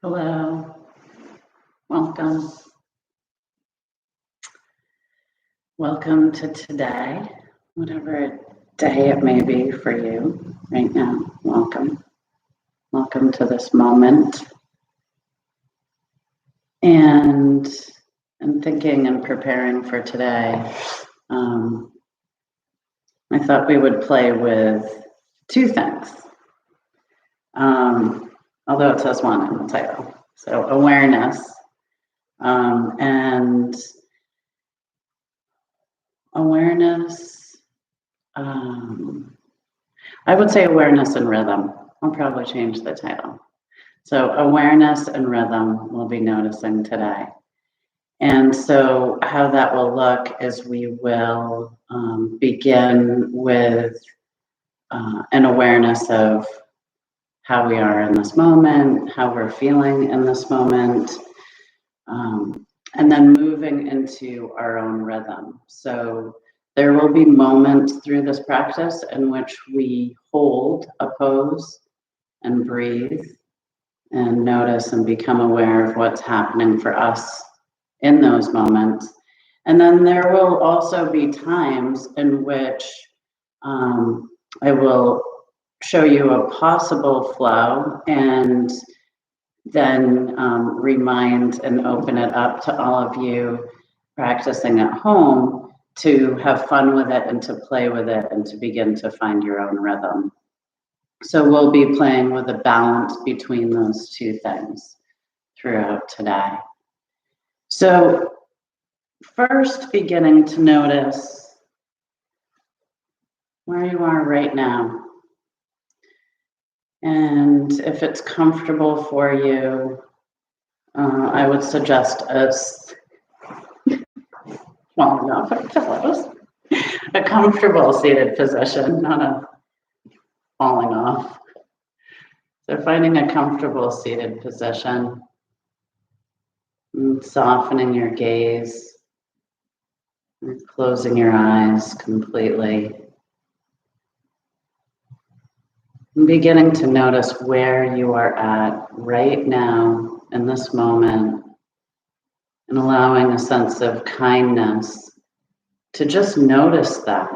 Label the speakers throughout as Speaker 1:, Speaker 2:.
Speaker 1: Hello, welcome. Welcome to today, whatever day it may be for you right now. Welcome. Welcome to this moment. And I'm thinking and preparing for today. I thought we would play with two things, although it says one in the title. So awareness and awareness. I would say awareness and rhythm. I'll probably change the title. So awareness and rhythm we'll be noticing today. And so how that will look is we will begin with an awareness of how we are in this moment, how we're feeling in this moment, and then moving into our own rhythm. So there will be moments through this practice in which we hold a pose and breathe and notice and become aware of what's happening for us in those moments. And then there will also be times in which I will show you a possible flow and then remind and open it up to all of you practicing at home to have fun with it and to play with it and to begin to find your own rhythm. So we'll be playing with a balance between those two things throughout today. So first, beginning to notice where you are right now. And if it's comfortable for you, I would suggest a comfortable seated position, not a falling off. So finding a comfortable seated position, and softening your gaze, and closing your eyes completely. And beginning to notice where you are at right now in this moment, and allowing a sense of kindness to just notice that.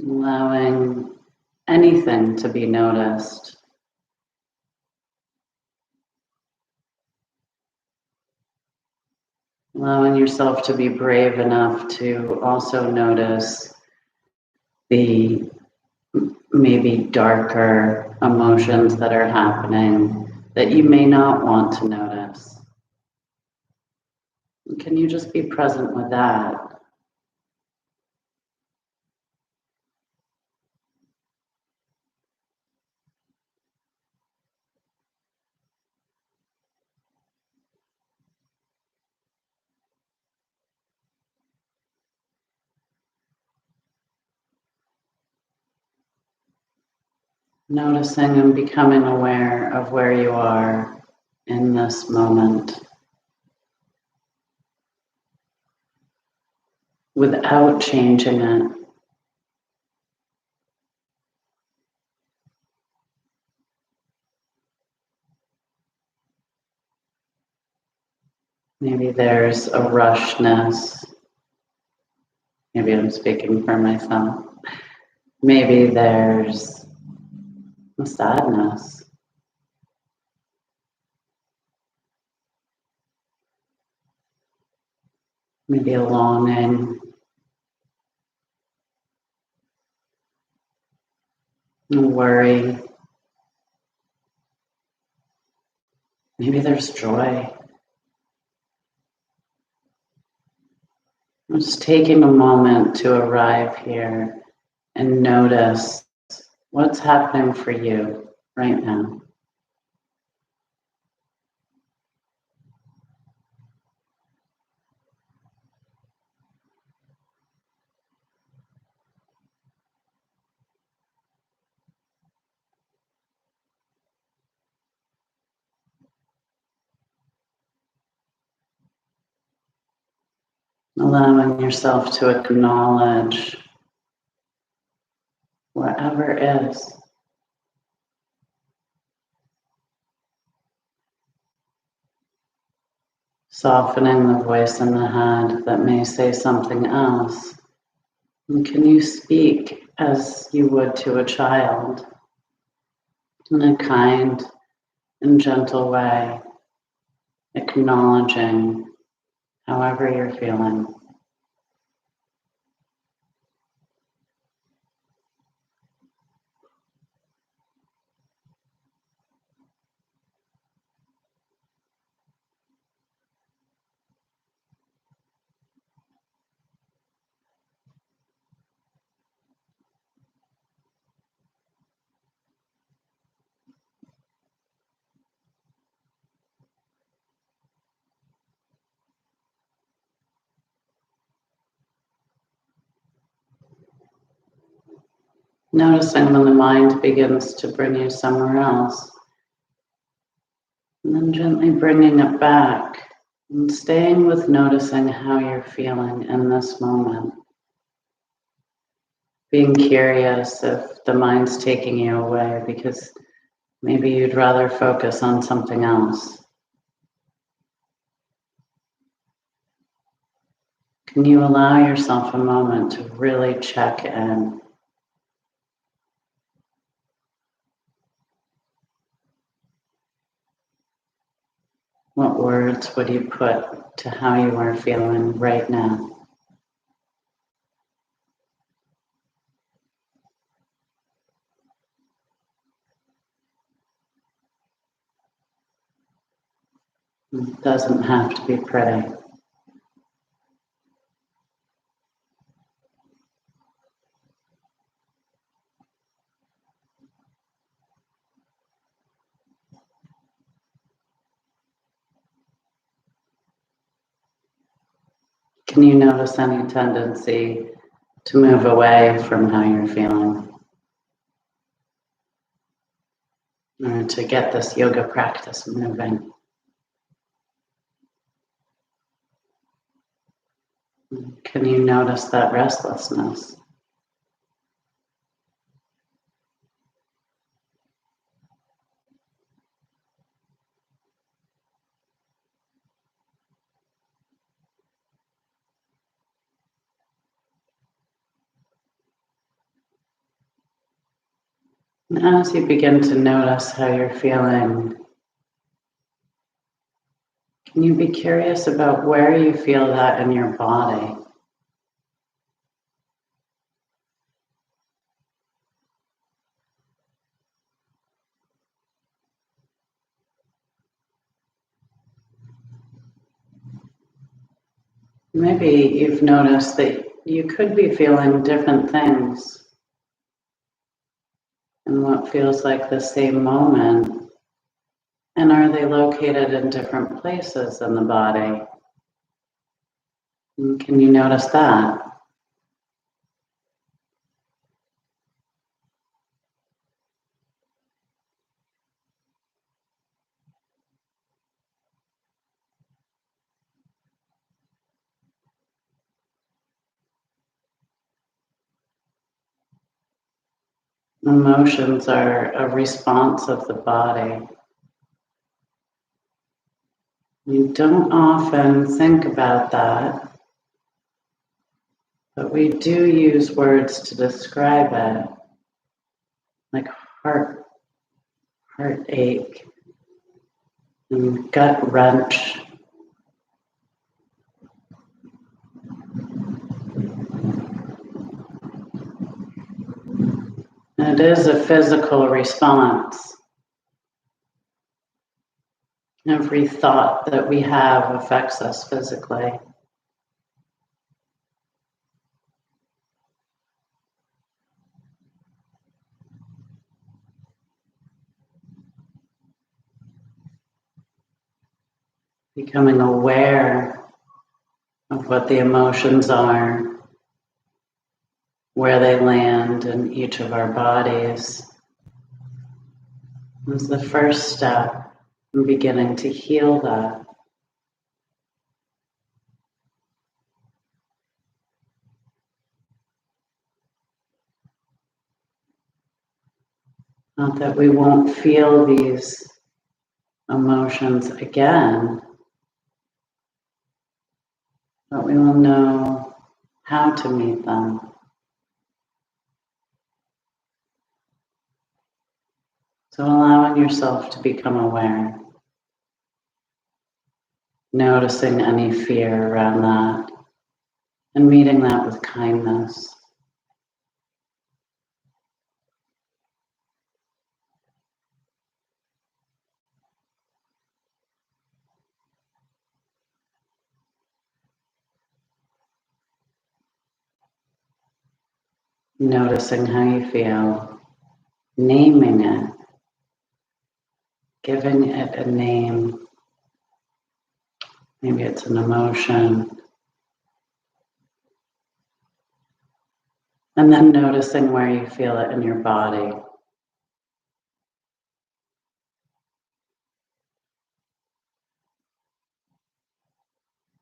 Speaker 1: Allowing anything to be noticed. Allowing yourself to be brave enough to also notice the maybe darker emotions that are happening that you may not want to notice. Can you just be present with that? Noticing and becoming aware of where you are in this moment without changing it. Maybe there's a rushness. Maybe I'm speaking for myself. Maybe there's a sadness. Maybe a longing. A worry. Maybe there's joy. I'm just taking a moment to arrive here and notice what's happening for you right now. allowing yourself to acknowledge whatever is. Softening the voice in the head that may say something else. And can you speak as you would to a child in a kind and gentle way, acknowledging however you're feeling? Noticing when the mind begins to bring you somewhere else, and then gently bringing it back and staying with noticing how you're feeling in this moment. Being curious if the mind's taking you away because maybe you'd rather focus on something else. Can you allow yourself a moment to really check in? What words would you put to how you are feeling right now? It doesn't have to be pretty. Can you notice any tendency to move away from how you're feeling? Or to get this yoga practice moving? Can you notice that restlessness? And as you begin to notice how you're feeling, can you be curious about where you feel that in your body? Maybe you've noticed that you could be feeling different things in what feels like the same moment. And are they located in different places in the body? And can you notice that? Emotions are a response of the body. We don't often think about that, but we do use words to describe it, like heartache, and gut wrench. And it is a physical response. Every thought that we have affects us physically. Becoming aware of what the emotions are, where they land in each of our bodies, is the first step in beginning to heal that. Not that we won't feel these emotions again, but we will know how to meet them. So allowing yourself to become aware, noticing any fear around that, and meeting that with kindness. Noticing how you feel, naming it, giving it a name. Maybe it's an emotion. And then noticing where you feel it in your body.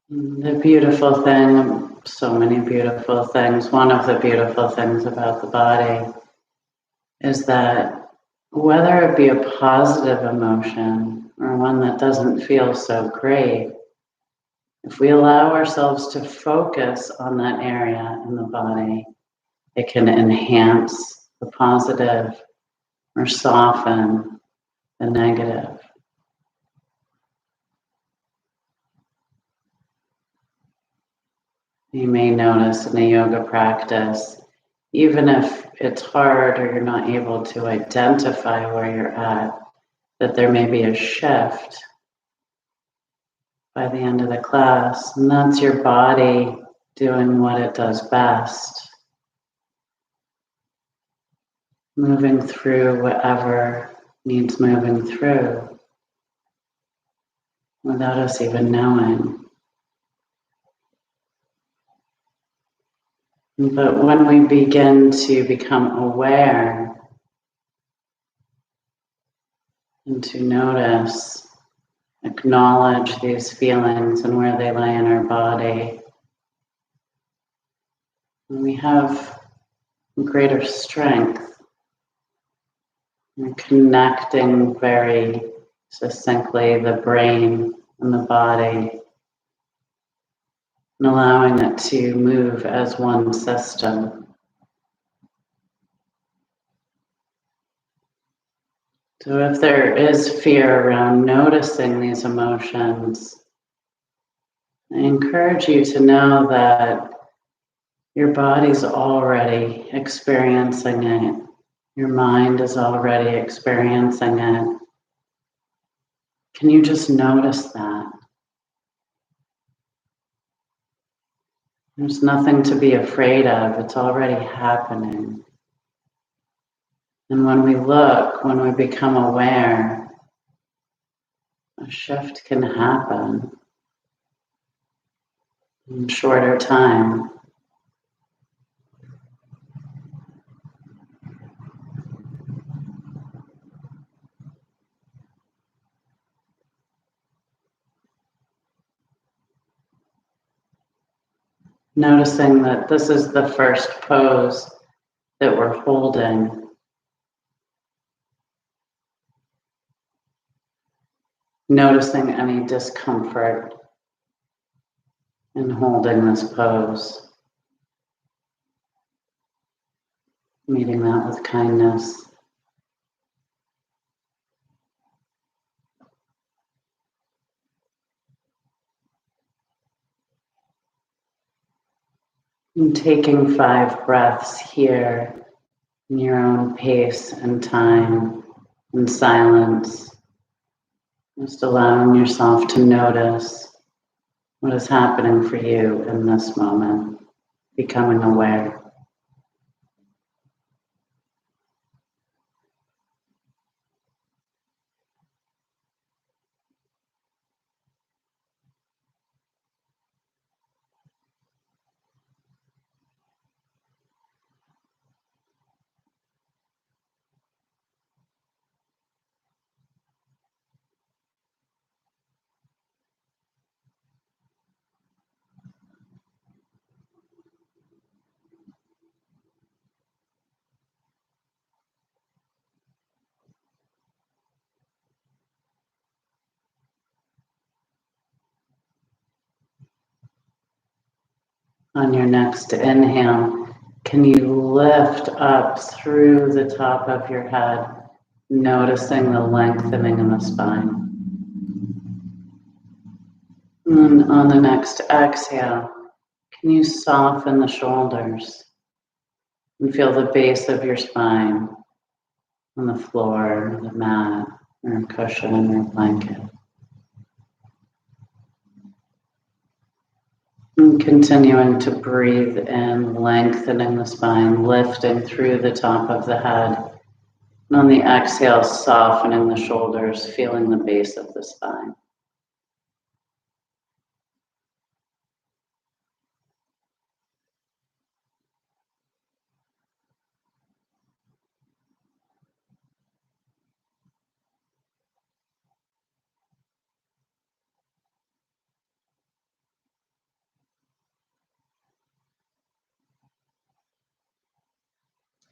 Speaker 1: The beautiful thing, so many beautiful things, one of the beautiful things about the body is that whether it be a positive emotion or one that doesn't feel so great, if we allow ourselves to focus on that area in the body, it can enhance the positive or soften the negative. You may notice in a yoga practice, even if it's hard or you're not able to identify where you're at, that there may be a shift by the end of the class, and that's your body doing what it does best, moving through whatever needs moving through without us even knowing. But when we begin to become aware and to notice, acknowledge these feelings and where they lie in our body, we have greater strength. We're connecting very succinctly the brain and the body and allowing it to move as one system. So if there is fear around noticing these emotions, I encourage you to know that your body's already experiencing it. Your mind is already experiencing it. Can you just notice that? There's nothing to be afraid of. It's already happening. And when we look, when we become aware, a shift can happen in shorter time. Noticing that this is the first pose that we're holding. Noticing any discomfort in holding this pose. Meeting that with kindness. And taking 5 breaths here in your own pace and time and silence. Just allowing yourself to notice what is happening for you in this moment, becoming aware. On your next inhale, can you lift up through the top of your head, noticing the lengthening in the spine? And on the next exhale, can you soften the shoulders and feel the base of your spine on the floor, the mat, or a cushion or blanket? And continuing to breathe in, lengthening the spine, lifting through the top of the head. And on the exhale, softening the shoulders, feeling the base of the spine.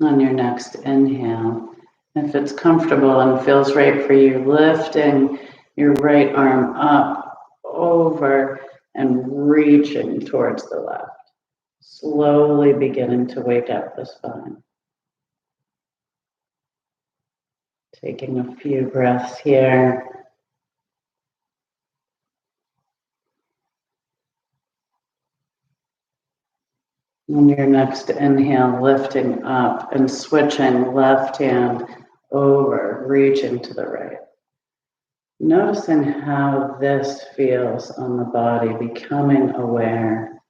Speaker 1: On your next inhale, if it's comfortable and feels right for you, lifting your right arm up, over, and reaching towards the left. Slowly beginning to wake up the spine. Taking a few breaths here. On your next inhale, lifting up and switching left hand over, reaching to the right. Noticing how this feels on the body, becoming aware.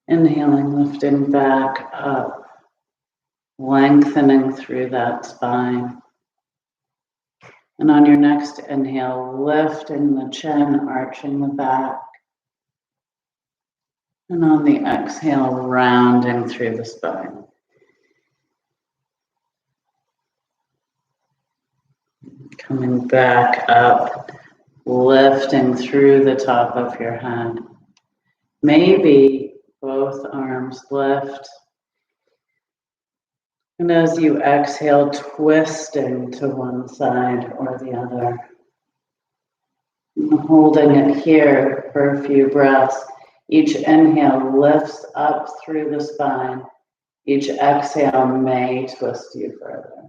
Speaker 1: Inhaling, lifting back up, lengthening through that spine. And on your next inhale, lifting the chin, arching the back. And on the exhale, rounding through the spine. Coming back up, lifting through the top of your head. Maybe both arms lift. And as you exhale, twisting to one side or the other. And holding it here for a few breaths. Each inhale lifts up through the spine. Each exhale may twist you further.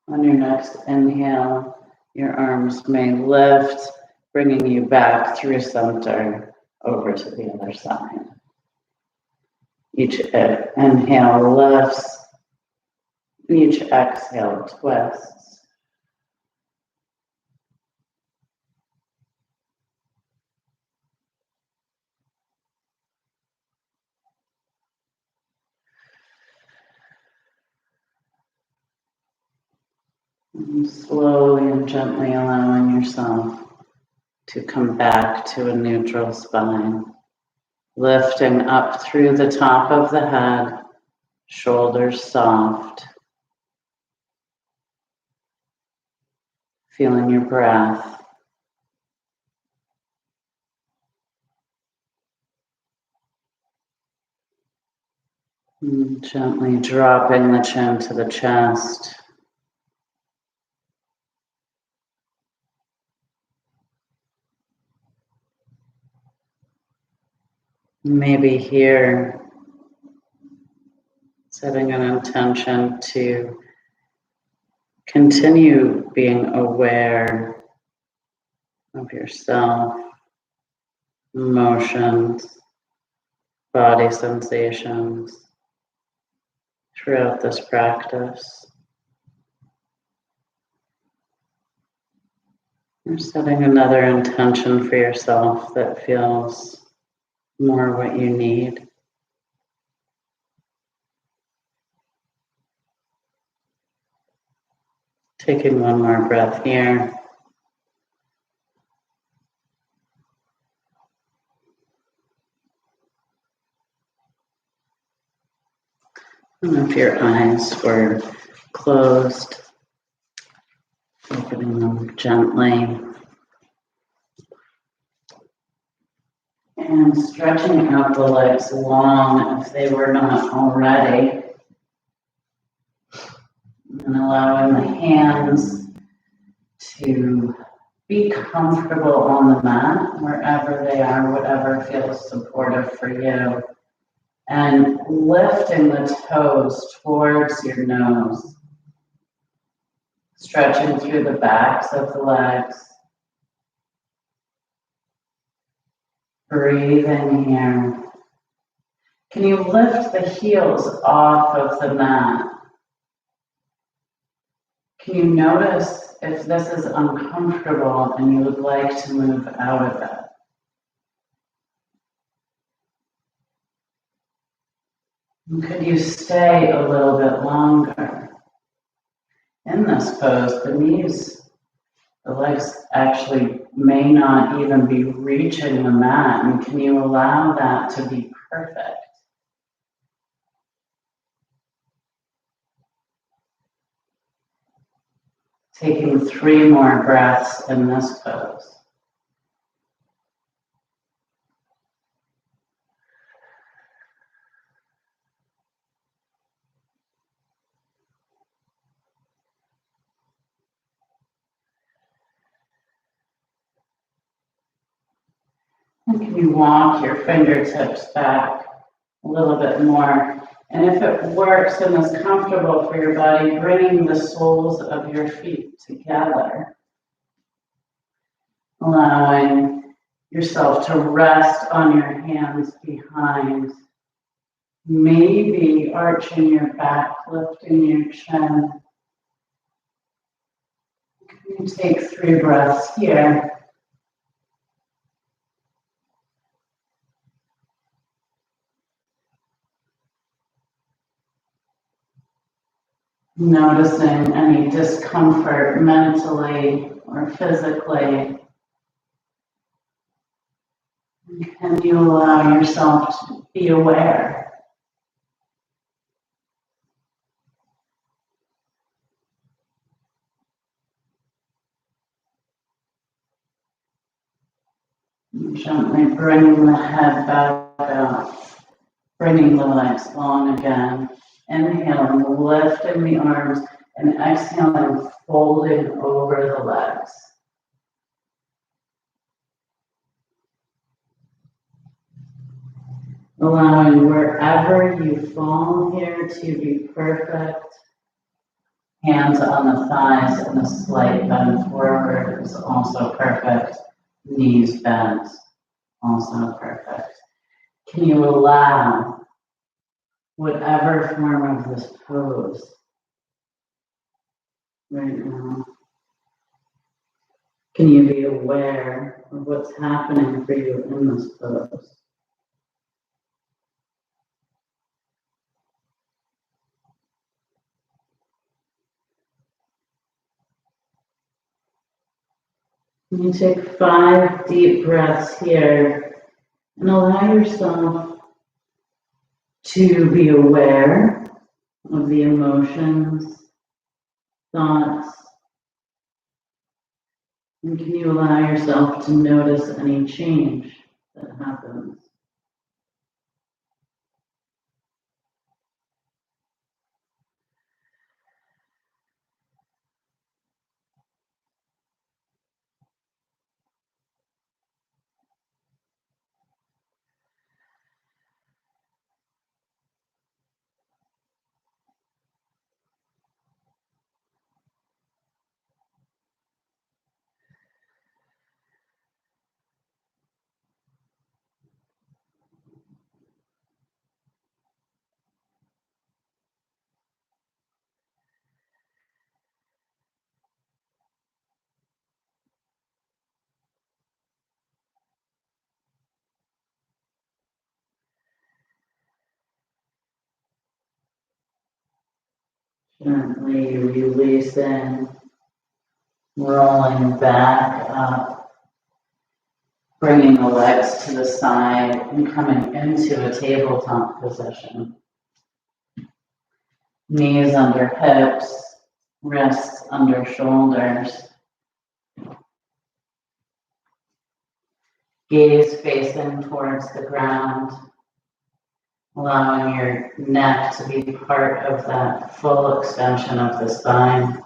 Speaker 1: On your next inhale, your arms may lift, bringing you back through center over to the other side. Each inhale lifts, each exhale twists. And slowly and gently allowing yourself to come back to a neutral spine. Lifting up through the top of the head, shoulders soft. Feeling your breath. And gently dropping the chin to the chest. Maybe here, setting an intention to continue being aware of yourself, emotions, body sensations throughout this practice. You're setting another intention for yourself that feels more what you need. Taking one more breath here. And if your eyes were closed, opening them gently. And stretching out the legs long if they were not already. And allowing the hands to be comfortable on the mat, wherever they are, whatever feels supportive for you. And lifting the toes towards your nose. Stretching through the backs of the legs. Breathing here. Can you lift the heels off of the mat? Can you notice if this is uncomfortable and you would like to move out of it? And could you stay a little bit longer? In this pose, the legs actually may not even be reaching the mat, and can you allow that to be perfect? Taking 3 more breaths in this pose. And can you walk your fingertips back a little bit more? And if it works and is comfortable for your body, bringing the soles of your feet together. Allowing yourself to rest on your hands behind. Maybe arching your back, lifting your chin. You take 3 breaths here. Noticing any discomfort mentally or physically. Can you allow yourself to be aware? Gently bringing the head back up, bringing the legs long again. Inhaling, lifting the arms, and exhaling, folding over the legs. Allowing wherever you fall here to be perfect. Hands on the thighs and a slight bend forward is also perfect. Knees bent, also perfect. Can you allow whatever form of this pose right now? Can you be aware of what's happening for you in this pose? You take 5 deep breaths here and allow yourself to be aware of the emotions, thoughts, and can you allow yourself to notice any change that happens? Gently releasing, rolling back up, bringing the legs to the side and coming into a tabletop position. Knees under hips, wrists under shoulders. Gaze facing towards the ground, allowing your neck to be part of that full extension of the spine.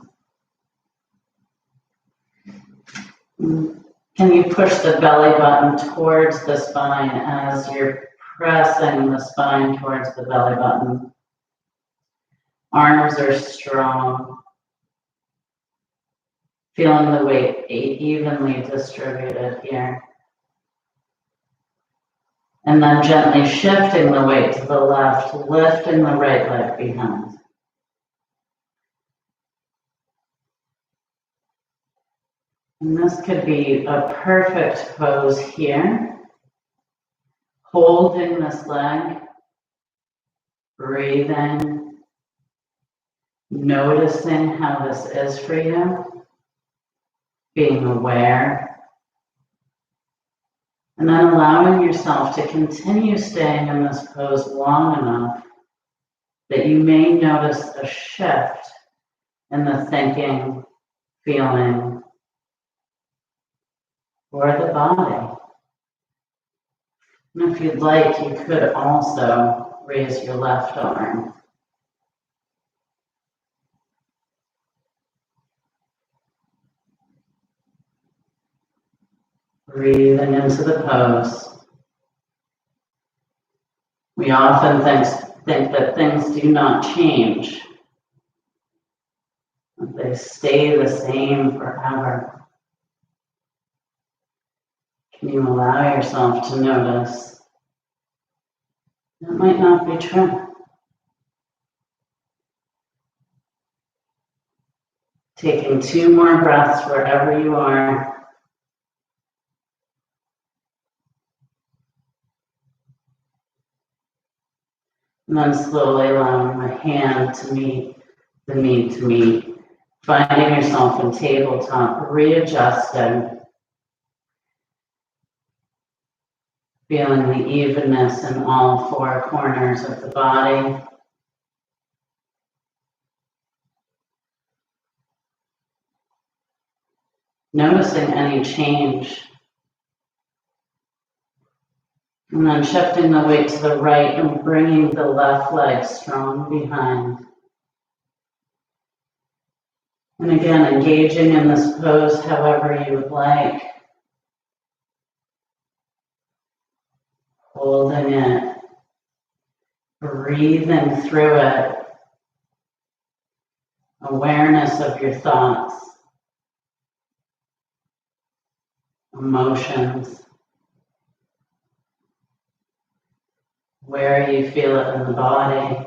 Speaker 1: Can you push the belly button towards the spine as you're pressing the spine towards the belly button? Arms are strong. Feeling the weight evenly distributed here. And then gently shifting the weight to the left, lifting the right leg behind. And this could be a perfect pose here. Holding this leg, breathing, noticing how this is for you, being aware, and then allowing yourself to continue staying in this pose long enough that you may notice a shift in the thinking, feeling, or the body. And if you'd like, you could also raise your left arm. Breathing into the pose. We often think that things do not change, that they stay the same forever. Can you allow yourself to notice that might not be true? Taking 2 more breaths wherever you are. And then slowly allowing the hand to meet the knee to meet. Finding yourself in tabletop, readjusting. Feeling the evenness in all 4 corners of the body. Noticing any change. And then shifting the weight to the right and bringing the left leg strong behind. And again, engaging in this pose however you would like. Holding it, breathing through it, awareness of your thoughts, emotions, where you feel it in the body.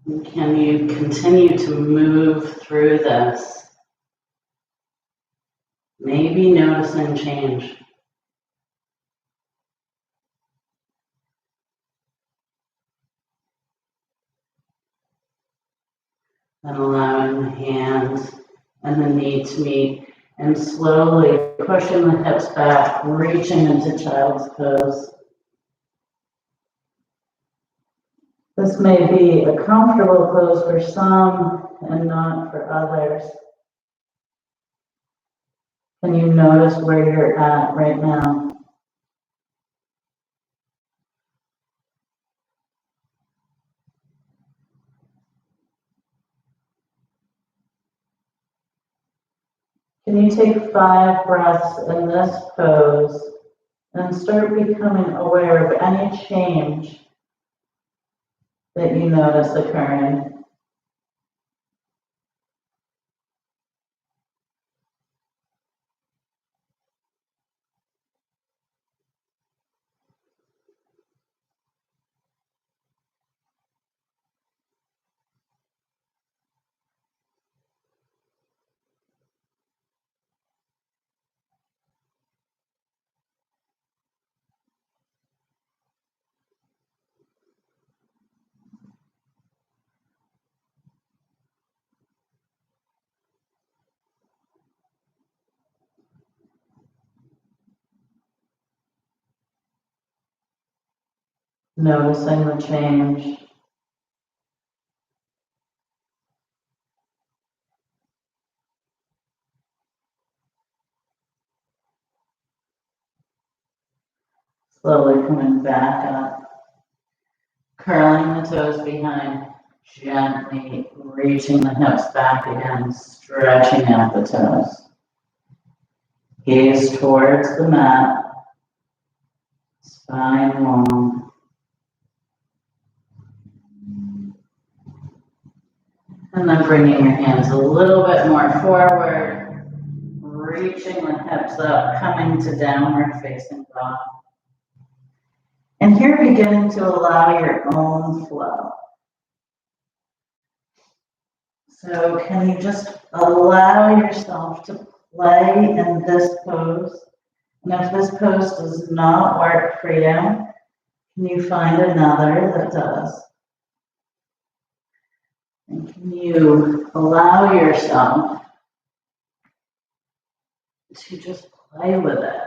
Speaker 1: And can you continue to move through this? Maybe noticing change. Then allowing the hands and the knee to meet and slowly pushing the hips back, reaching into child's pose. This may be a comfortable pose for some and not for others. Can you notice where you're at right now? Can you take 5 breaths in this pose and start becoming aware of any change that you notice occurring? Noticing the change. Slowly coming back up. Curling the toes behind, gently reaching the hips back again, stretching out the toes. Gaze towards the mat, spine long. And then bringing your hands a little bit more forward, reaching the hips up, coming to downward facing dog. And here beginning to allow your own flow. So can you just allow yourself to play in this pose? And if this pose does not work for you, can you find another that does? And can you allow yourself to just play with it?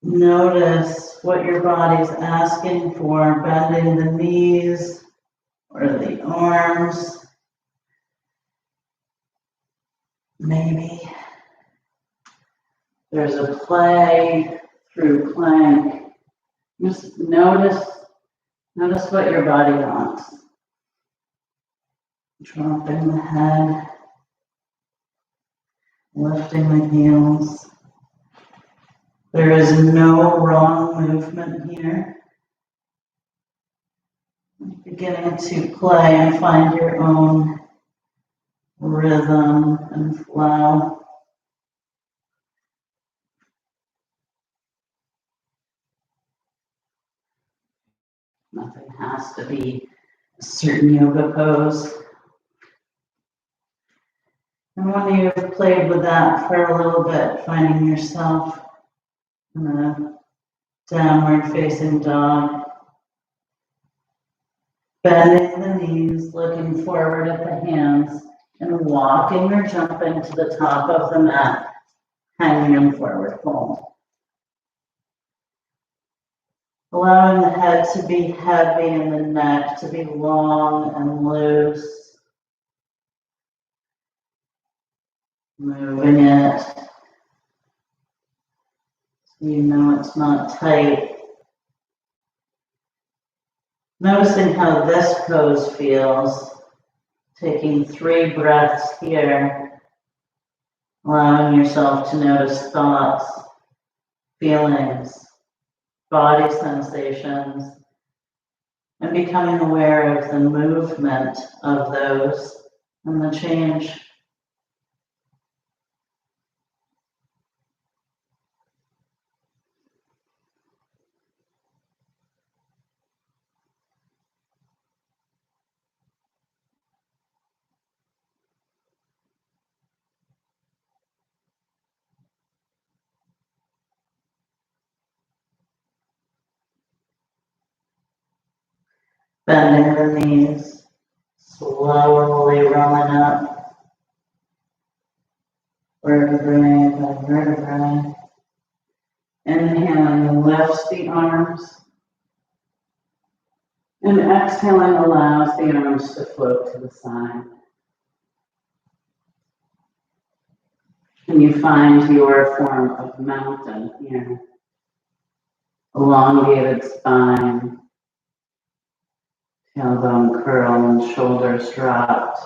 Speaker 1: Notice what your body's asking for, bending the knees or the arms. Maybe there's a play through plank. Just notice what your body wants. Dropping the head, lifting the heels. There is no wrong movement here. Beginning to play and find your own rhythm and flow. Nothing has to be a certain yoga pose. And when you've played with that for a little bit, finding yourself in a downward facing dog, bending the knees, looking forward at the hands, and walking or jumping to the top of the mat, hanging in forward fold. Allowing the head to be heavy and the neck to be long and loose. Moving it so you know it's not tight. Noticing how this pose feels. Taking 3 breaths here, allowing yourself to notice thoughts, feelings, body sensations, and becoming aware of the movement of those and the change. Bending the knees, slowly rolling up, vertebrae by vertebrae. Inhaling lifts the arms, and exhaling allows the arms to float to the side. And you find your form of mountain here. Elongated spine, tailbone curl and shoulders dropped,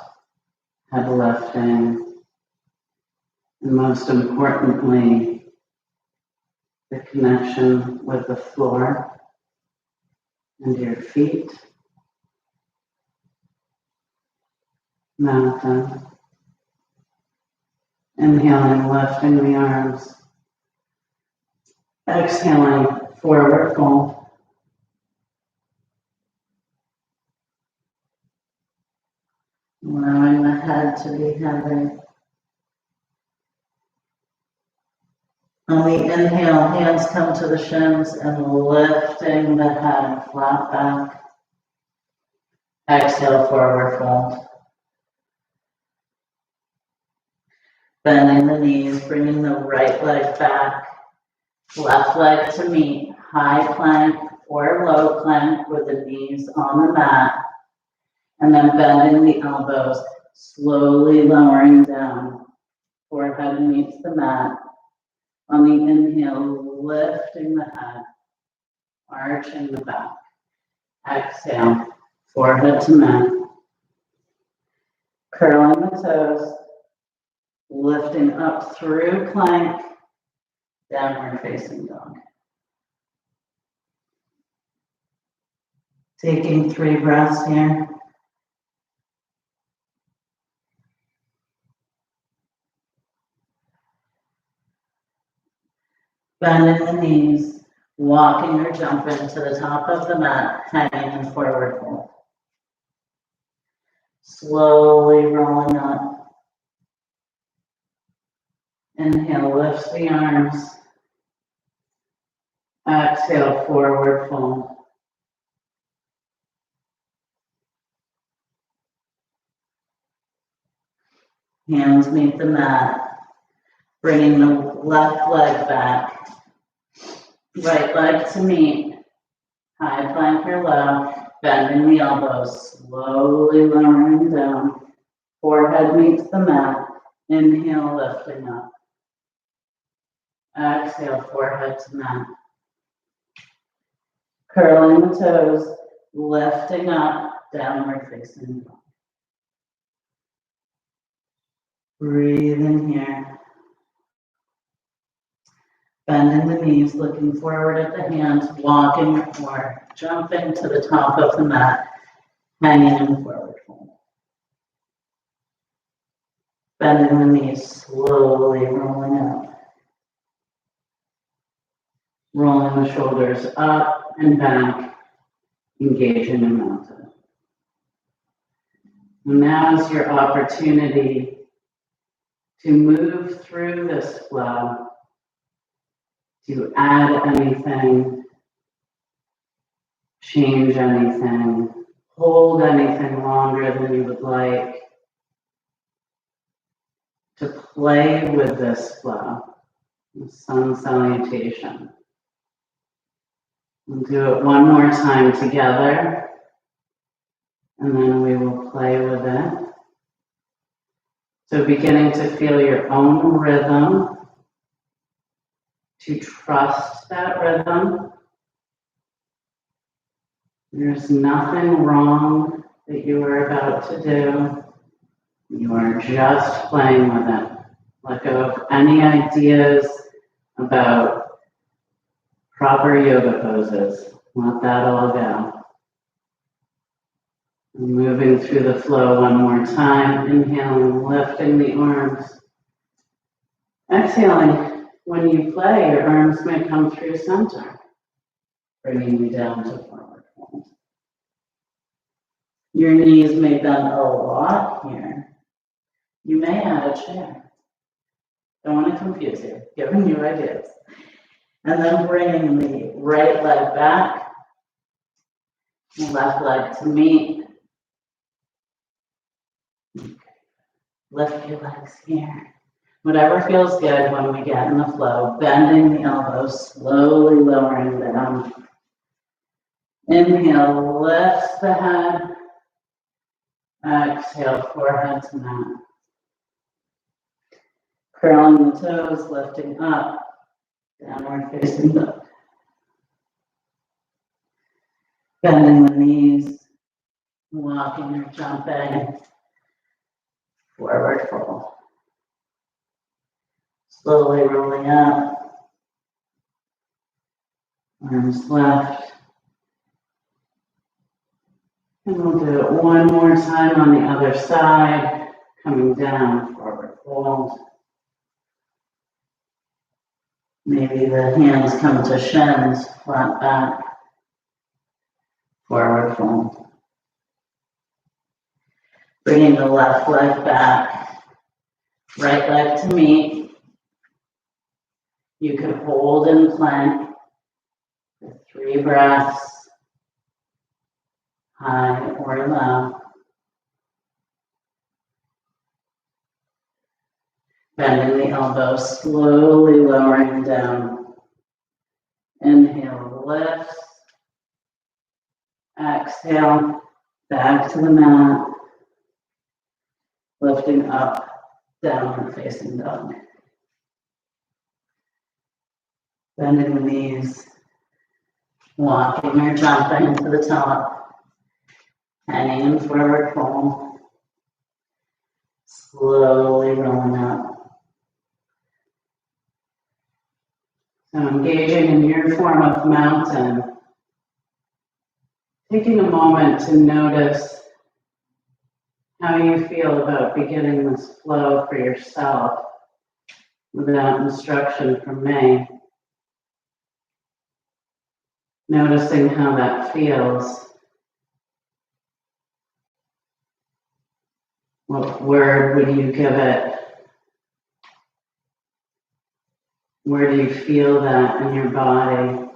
Speaker 1: head lifting, and most importantly, the connection with the floor and your feet. Mountain. Inhaling, lifting the arms. Exhaling, forward fold. Allowing the head to be heavy. On the inhale, hands come to the shins and lifting the head flat back. Exhale, forward fold. Bending the knees, bringing the right leg back. Left leg to meet, high plank or low plank with the knees on the mat. And then bending the elbows, slowly lowering down. Forehead meets the mat. On the inhale, lifting the head, arching the back. Exhale, forehead to mat. Curling the toes, lifting up through plank, downward facing dog. Taking 3 breaths here. Bending the knees, walking or jumping to the top of the mat, hanging in forward fold. Slowly rolling up. Inhale, lift the arms. Exhale, forward fold. Hands meet the mat. Bringing the left leg back. Right leg to meet. High plank or low. Bending the elbows. Slowly lowering down. Forehead meets the mat. Inhale, lifting up. Exhale, forehead to mat. Curling the toes, lifting up, downward facing dog. Breathe in here. Bending the knees, looking forward at the hands, walking or jumping to the top of the mat, hanging in forward fold. Bending the knees, slowly rolling up. Rolling the shoulders up and back, engaging in mountain. And now is your opportunity to move through this flow, to add anything, change anything, hold anything longer than you would like, to play with this flow, the sun salutation. We'll do it one more time together, and then we will play with it. So beginning to feel your own rhythm, to trust that rhythm. There's nothing wrong that you are about to do. You are just playing with it. Let go of any ideas about proper yoga poses. Let that all go. Moving through the flow one more time. Inhaling, lifting the arms. Exhaling. When you play, your arms may come through center, bringing you down to forward fold. Your knees may bend a lot here. You may add a chair. Don't want to confuse you, giving you ideas. And then bringing the right leg back, left leg to meet. Lift your legs here. Whatever feels good when we get in the flow, bending the elbows, slowly lowering down. Inhale, lift the head. Exhale, forehead to mat. Curling the toes, lifting up, downward facing dog. Bending the knees, walking or jumping, forward fold. Slowly rolling up, arms left. And we'll do it one more time on the other side, coming down, forward fold. Maybe the hands come to shins, flat back, forward fold. Bringing the left leg back, right leg to meet. You can hold in plank for 3 breaths, high or low. Bending the elbows, slowly lowering down. Inhale, lift. Exhale, back to the mat. Lifting up, downward facing dog. Bending the knees, walking or jumping to the top, hanging in forward fold, slowly rolling up. So engaging in your form of mountain, taking a moment to notice how you feel about beginning this flow for yourself without instruction from me. Noticing how that feels. What word would you give it? Where do you feel that in your body?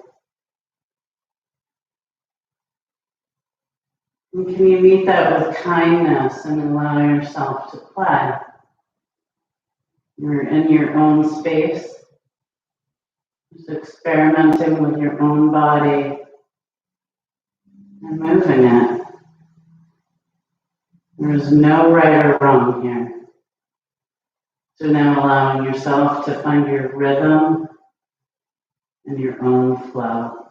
Speaker 1: And can you meet that with kindness and allow yourself to play? You're in your own space, just experimenting with your own body and moving it. There is no right or wrong here. So now allowing yourself to find your rhythm and your own flow.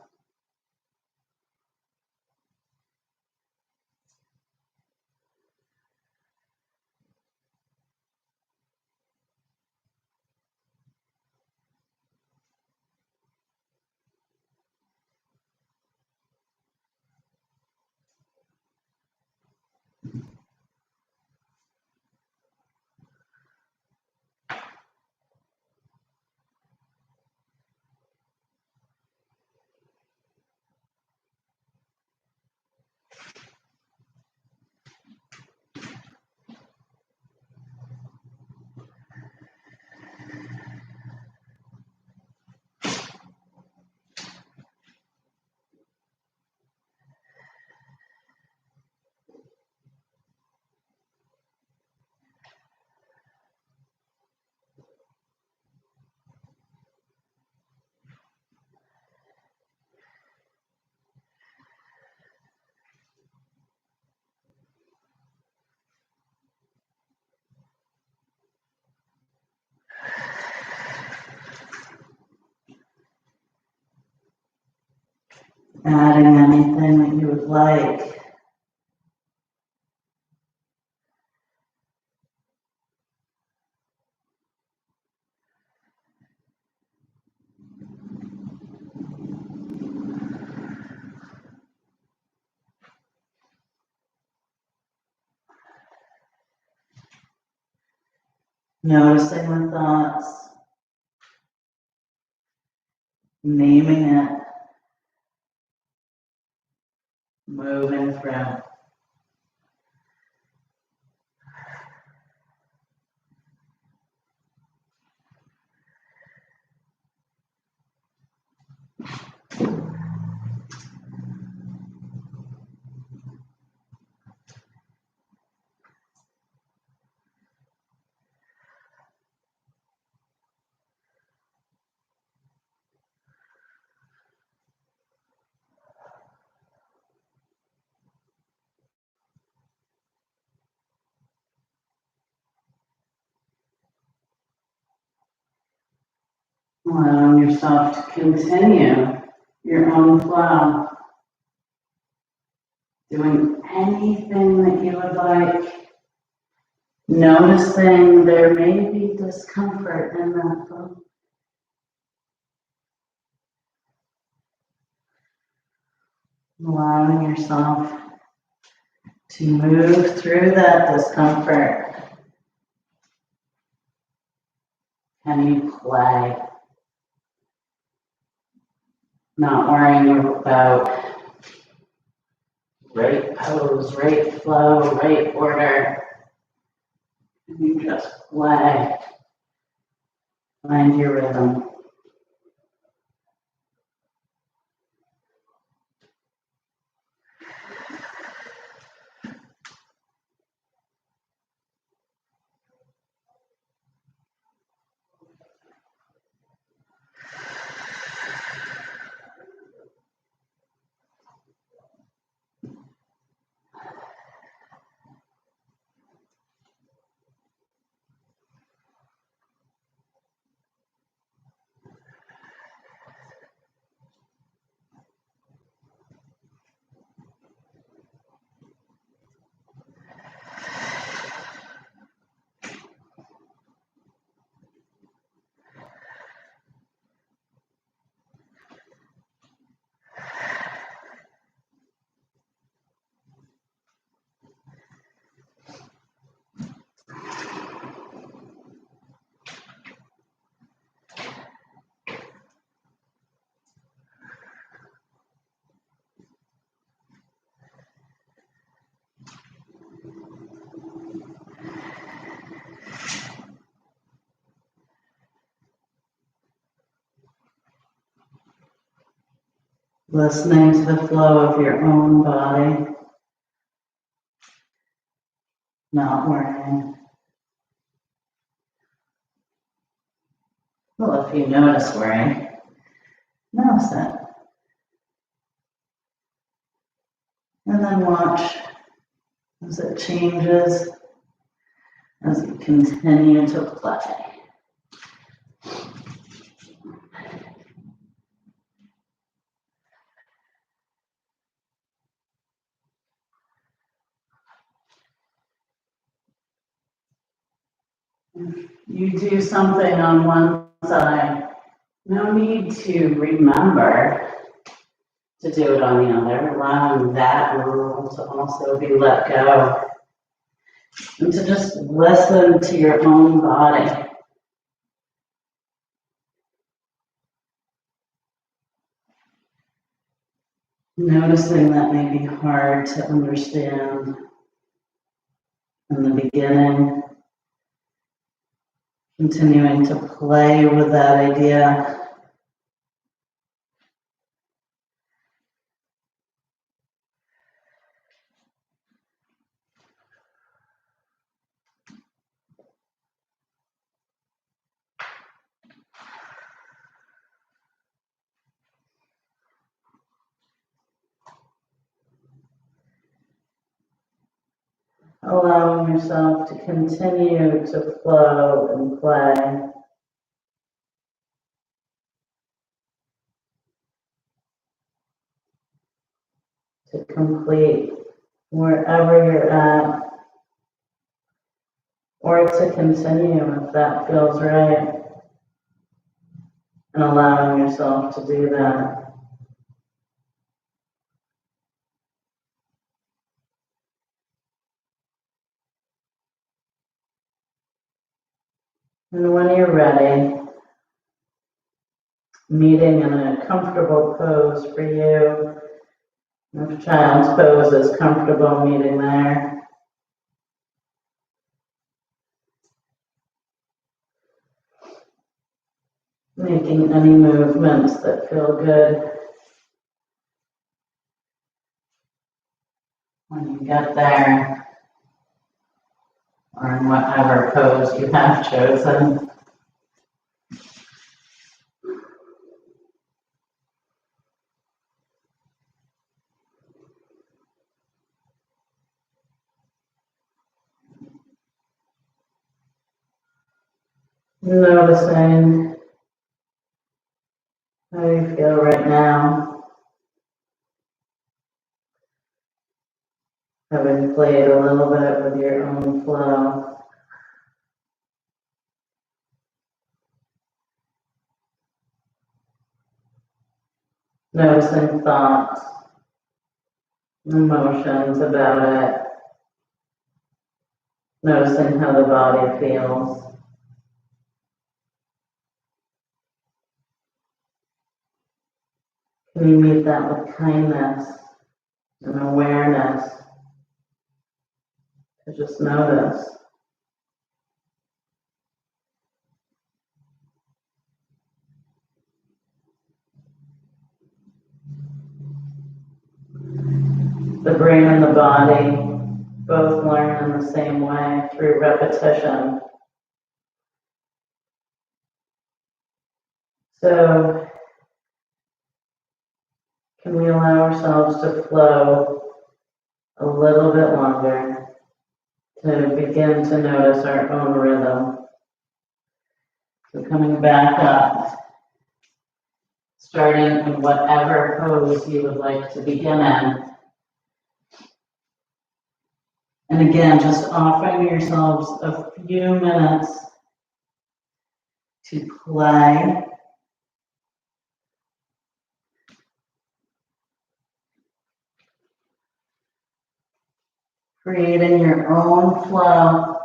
Speaker 1: Adding anything that you would like. Noticing the thoughts, naming it, moving through. Allowing yourself to continue your own flow, doing anything that you would like, noticing there may be discomfort in that flow. Allowing yourself to move through that discomfort. Can you play? Not worrying about right pose, right flow, right order. And you just play. Find your rhythm. Listening to the flow of your own body, not worrying. Well, if you notice worrying, notice it. And then watch as it changes, as you continue to play. You do something on one side, no need to remember to do it on the other, allowing that rule to also be let go. And to just listen to your own body. Noticing that may be hard to understand in the beginning. Continuing to play with that idea. Allowing yourself to continue to flow and play. To complete wherever you're at, or to continue if that feels right, and allowing yourself to do that. And when you're ready, meeting in a comfortable pose for you. If child's pose is comfortable, meeting there. Making any movements that feel good. When you get there, or in whatever pose you have chosen. Noticing how you feel right now. Having played a little bit with your own flow. Noticing thoughts, emotions about it. Noticing how the body feels. Can you meet that with kindness and awareness? To just notice. The brain and the body both learn in the same way, through repetition. So, can we allow ourselves to flow a little bit longer, to begin to notice our own rhythm? So coming back up, starting in whatever pose you would like to begin in. And again, just offering yourselves a few minutes to play. Creating your own flow.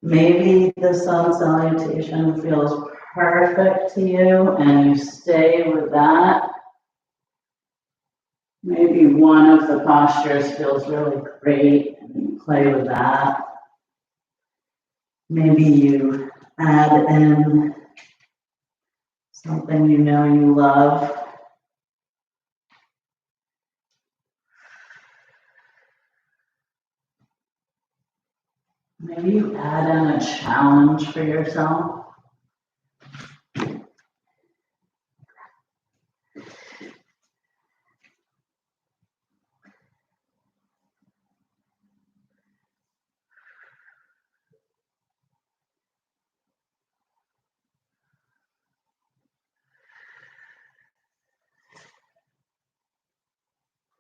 Speaker 1: Maybe the sun salutation feels perfect to you and you stay with that. Maybe one of the postures feels really great and you play with that. Maybe you add in Something you know you love. Maybe you add in a challenge for yourself.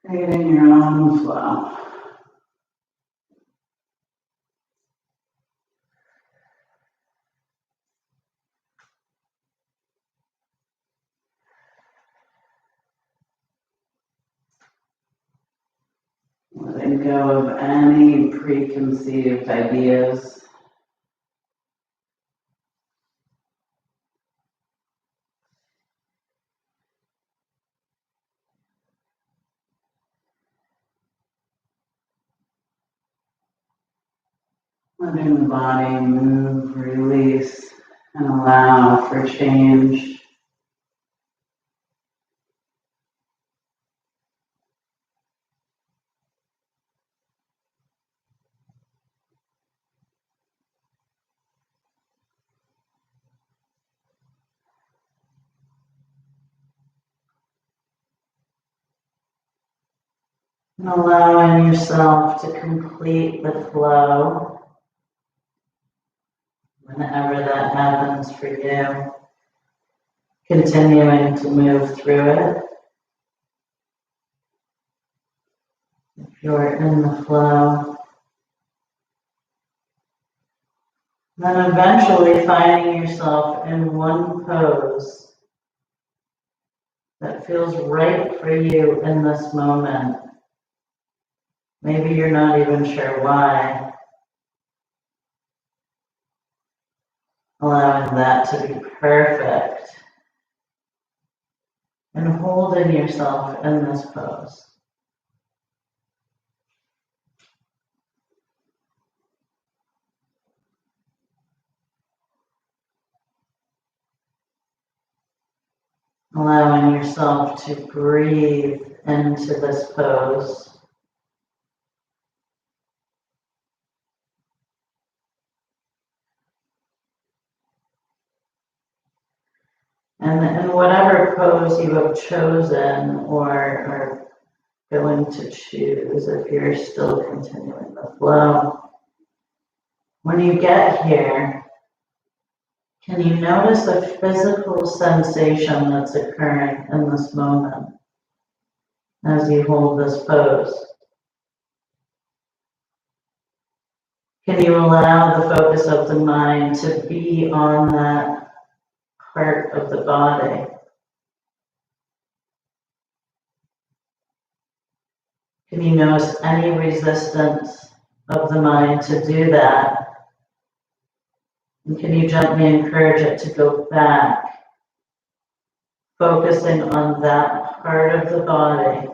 Speaker 1: Creating your own flow. Letting go of any preconceived ideas. Letting the body move, release, and allow for change. And allowing yourself to complete the flow whenever that happens for you. Continuing to move through it. If you're in the flow. Then eventually finding yourself in one pose that feels right for you in this moment. Maybe you're not even sure why. Allowing that to be perfect. And holding yourself in this pose. Allowing yourself to breathe into this pose. And in whatever pose you have chosen or are going to choose, if you're still continuing the flow, when you get here, can you notice a physical sensation that's occurring in this moment as you hold this pose? Can you allow the focus of the mind to be on that part of the body? Can you notice any resistance of the mind to do that? And can you gently encourage it to go back, focusing on that part of the body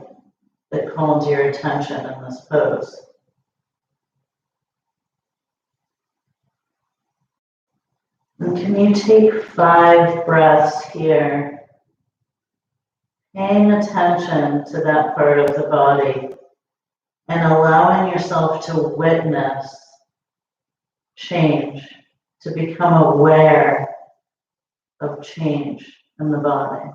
Speaker 1: that called your attention in this pose? And can you take 5 breaths here, paying attention to that part of the body and allowing yourself to witness change, to become aware of change in the body.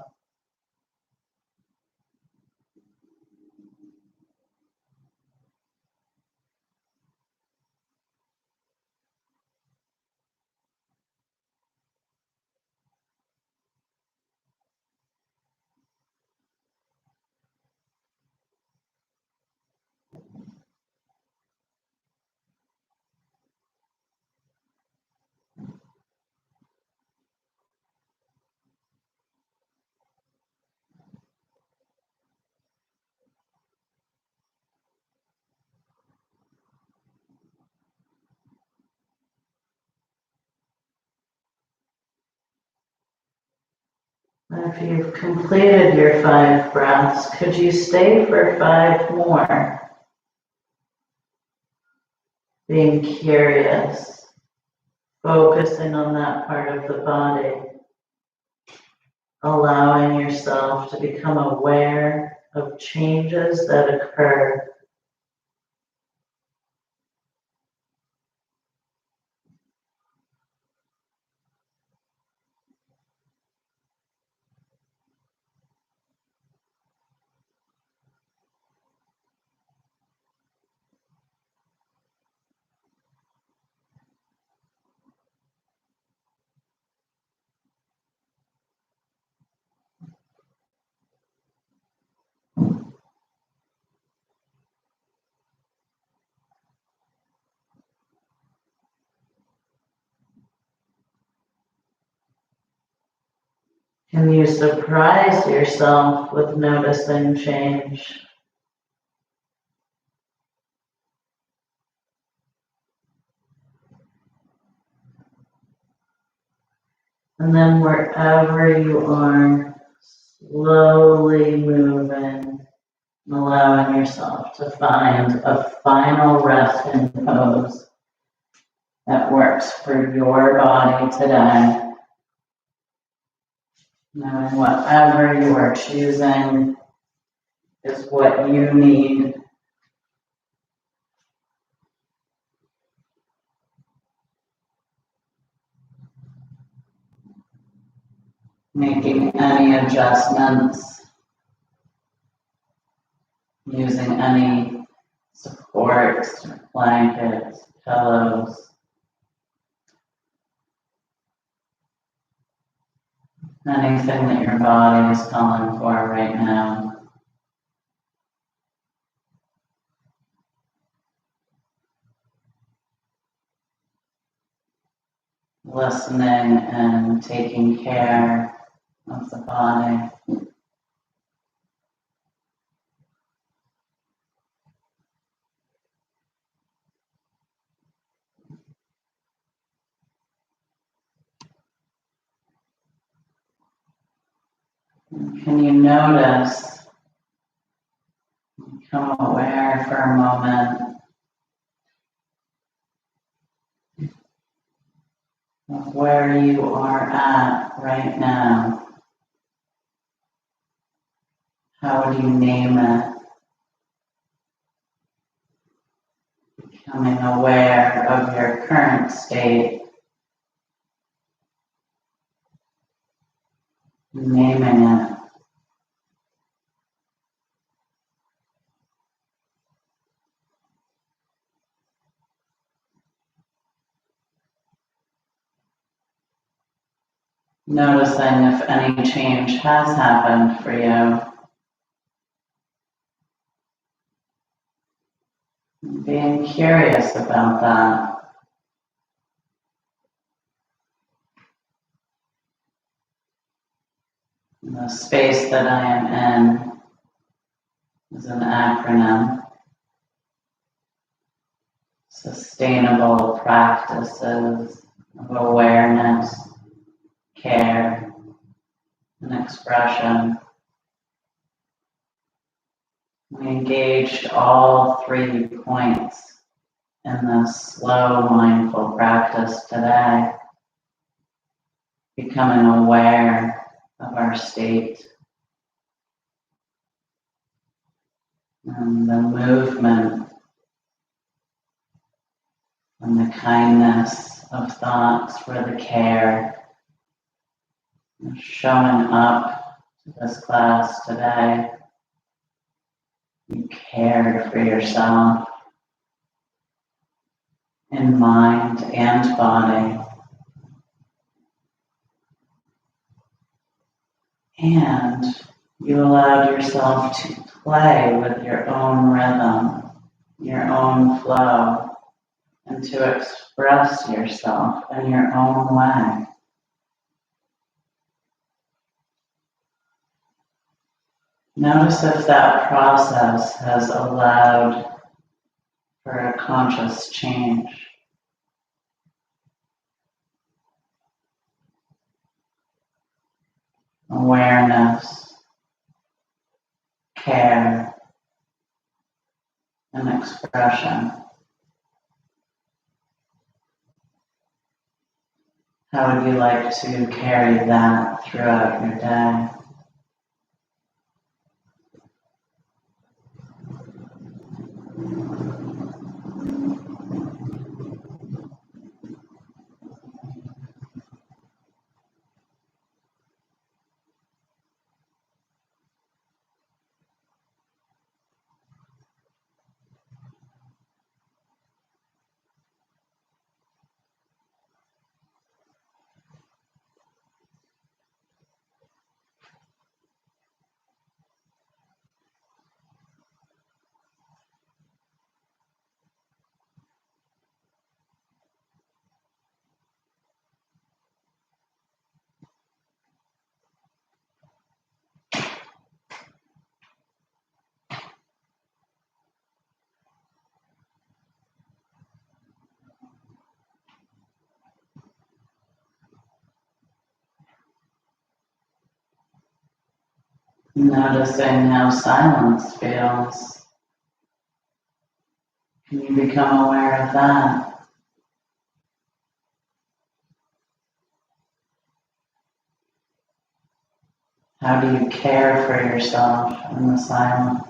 Speaker 1: If you've completed your 5 breaths, could you stay for 5 more? Being curious, focusing on that part of the body. allowing yourself to become aware of changes that occur. Can you surprise yourself with noticing change? And then wherever you are, slowly moving, allowing yourself to find a final resting pose that works for your body today. Knowing whatever you are choosing is what you need. Making any adjustments, using any supports, blankets, pillows, anything that your body is calling for right now. Listening and taking care of the body. Can you notice, become aware for a moment of where you are at right now? How would you name it? Becoming aware of your current state, naming it. Noticing if any change has happened for you. Being curious about that. The space that I am in is an acronym. Sustainable practices of awareness, care, and expression. We engaged all 3 points in this slow, mindful practice today. Becoming aware of our state and the movement and the kindness of thoughts for the care showing up to this class today. You cared for yourself in mind and body. And you allowed yourself to play with your own rhythm, your own flow, and to express yourself in your own way. Notice if that process has allowed for a conscious change. Awareness, care, and expression. How would you like to carry that throughout your day? Noticing how silence feels. Can you become aware of that? How do you care for yourself in the silence?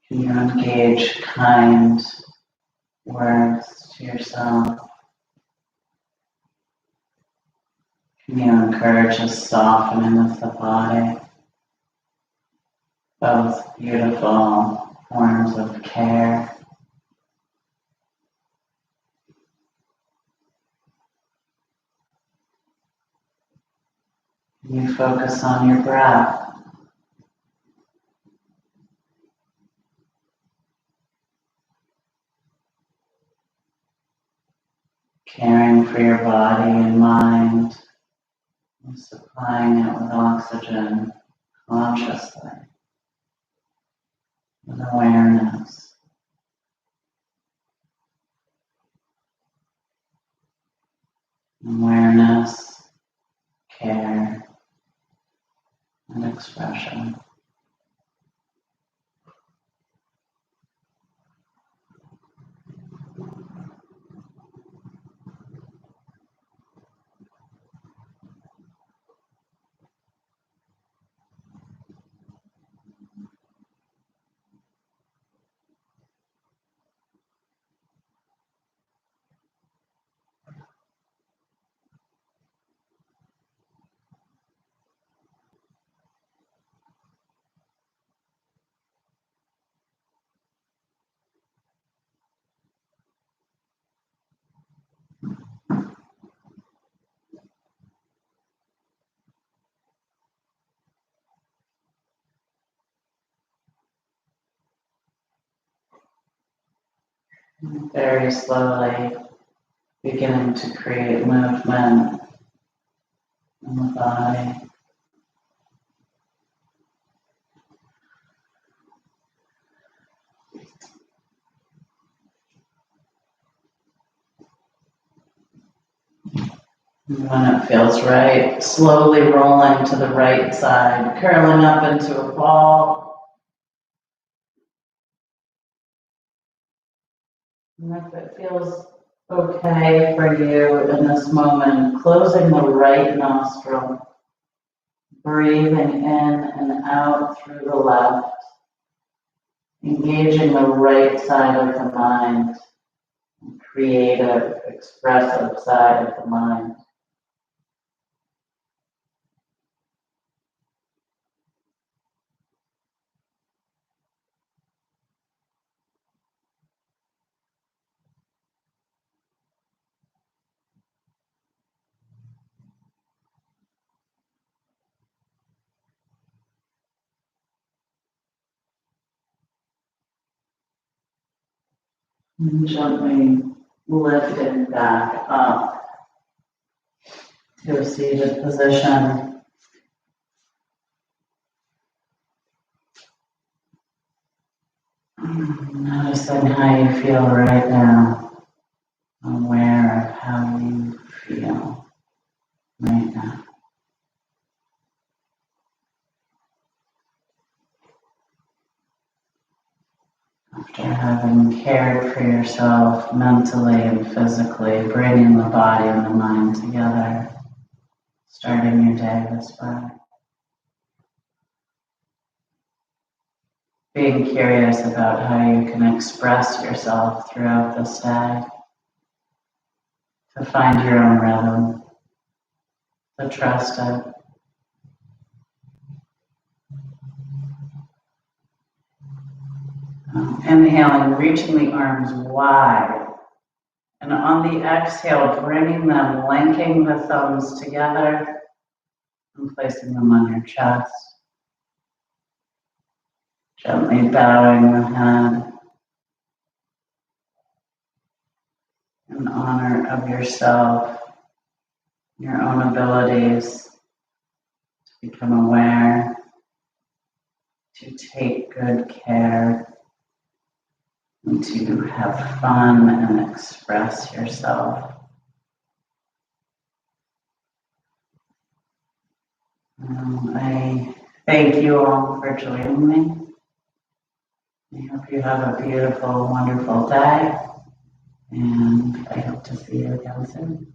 Speaker 1: Can you engage kind words to yourself? Can you encourage a softening of the body? Both beautiful forms of care. Can you focus on your breath? Caring for your body and mind, and supplying it with oxygen consciously, with awareness. Awareness, care, and expression. Very slowly beginning to create movement in the body. And when it feels right, slowly rolling to the right side, curling up into a ball. And if it feels okay for you in this moment, closing the right nostril, breathing in and out through the left, engaging the right side of the mind, creative, expressive side of the mind. And gently lifting back up to a seated position. Noticing how you feel right now, aware of how you feel right now. After having cared for yourself mentally and physically, bringing the body and the mind together, starting your day this way. Being curious about how you can express yourself throughout this day, to find your own rhythm, to trust it. Inhaling, reaching the arms wide. And on the exhale, bringing them, linking the thumbs together and placing them on your chest. Gently bowing the head in honor of yourself, your own abilities to become aware, to take good care, and to have fun and express yourself. I thank you all for joining me. I hope you have a beautiful, wonderful day, and I hope to see you again soon.